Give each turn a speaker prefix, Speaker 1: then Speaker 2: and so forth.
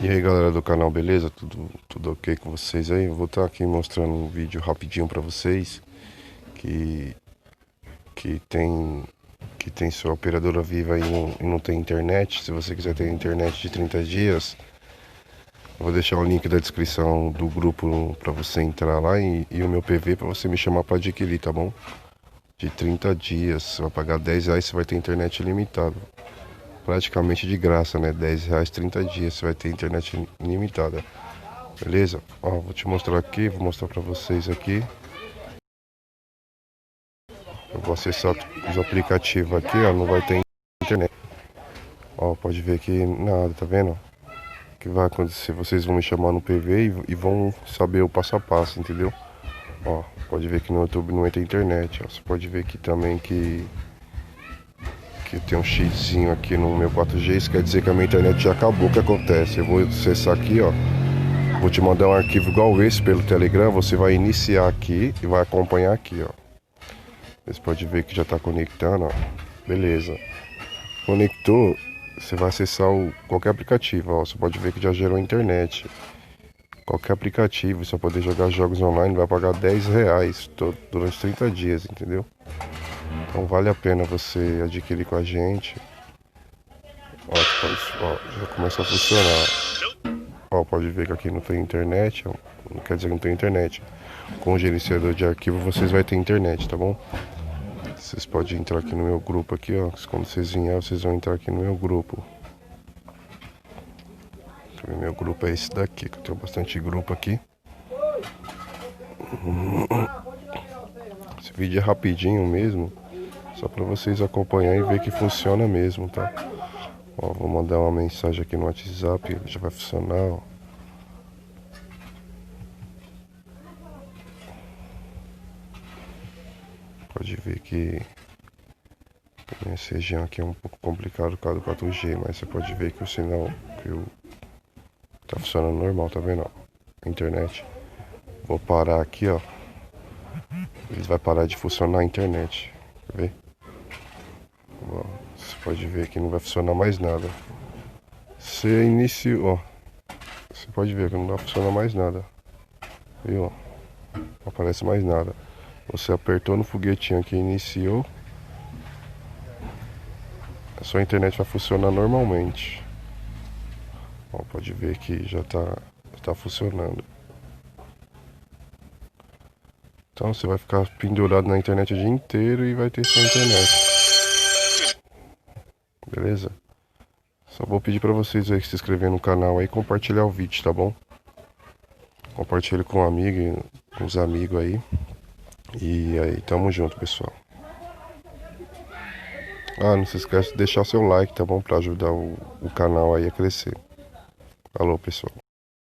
Speaker 1: E aí galera do canal, beleza? Tudo ok com vocês aí? Eu vou estar aqui mostrando um vídeo rapidinho pra vocês que, que tem que tem sua operadora viva e não tem internet. Se você quiser ter internet de 30 dias, eu vou deixar o link da descrição do grupo pra você entrar lá e o meu PV pra você me chamar pra adquirir, tá bom? De 30 dias, você vai pagar R$ 10, você vai ter internet ilimitada. Praticamente de graça, né? R$ 10, 30 dias, você vai ter internet ilimitada. Beleza? Ó, vou te mostrar aqui, vou mostrar pra vocês aqui. Eu vou acessar os aplicativos aqui, ó, não vai ter internet. Ó, pode ver aqui nada, tá vendo? O que vai acontecer? Vocês vão me chamar no PV e vão saber o passo a passo, entendeu? Ó, pode ver que no YouTube não entra internet, ó. Você pode ver aqui também que tem um xizinho aqui no meu 4G, isso quer dizer que a minha internet já acabou. O que acontece? Eu vou acessar aqui, ó. Vou te mandar um arquivo igual esse pelo Telegram. Você vai iniciar aqui e vai acompanhar aqui, ó. Você pode ver que já está conectando, ó. Beleza. Conectou, você vai acessar qualquer aplicativo, ó. Você pode ver que já gerou internet. Qualquer aplicativo, você vai poder jogar jogos online, vai pagar R$ 10 durante 30 dias, entendeu? Então vale a pena você adquirir com a gente. Ó, já começa a funcionar. Ó, pode ver que aqui não tem internet, ó. Não quer dizer que não tem internet. Com o gerenciador de arquivo vocês vão ter internet, tá bom? Vocês podem entrar aqui no meu grupo aqui, ó. Quando vocês vierem, vocês vão entrar aqui no meu grupo. O meu grupo é esse daqui, que eu tenho bastante grupo aqui. Esse vídeo é rapidinho mesmo, só pra vocês acompanhar e ver que funciona mesmo, tá? Ó, vou mandar uma mensagem aqui no WhatsApp, já vai funcionar, ó. Pode ver que essa região aqui é um pouco complicado por causa do 4G, mas você pode ver que o sinal tá funcionando normal, tá vendo? Ó, internet. Vou parar aqui, ó. Ele vai parar de funcionar a internet. Quer ver? Ó, você pode ver que não vai funcionar mais nada. Você iniciou, ó. Você pode ver que não vai funcionar mais nada. Viu? Não aparece mais nada. Você apertou no foguetinho aqui e iniciou. A sua internet vai funcionar normalmente. Ó, pode ver que já tá funcionando. Então você vai ficar pendurado na internet o dia inteiro e vai ter sua internet. Beleza? Só vou pedir pra vocês aí que se inscrever no canal aí e compartilhar o vídeo, tá bom? Compartilhe com um amigo, com os amigos aí. E aí, tamo junto, pessoal. Ah, não se esquece de deixar seu like, tá bom? Pra ajudar o canal aí a crescer. Falou, pessoal.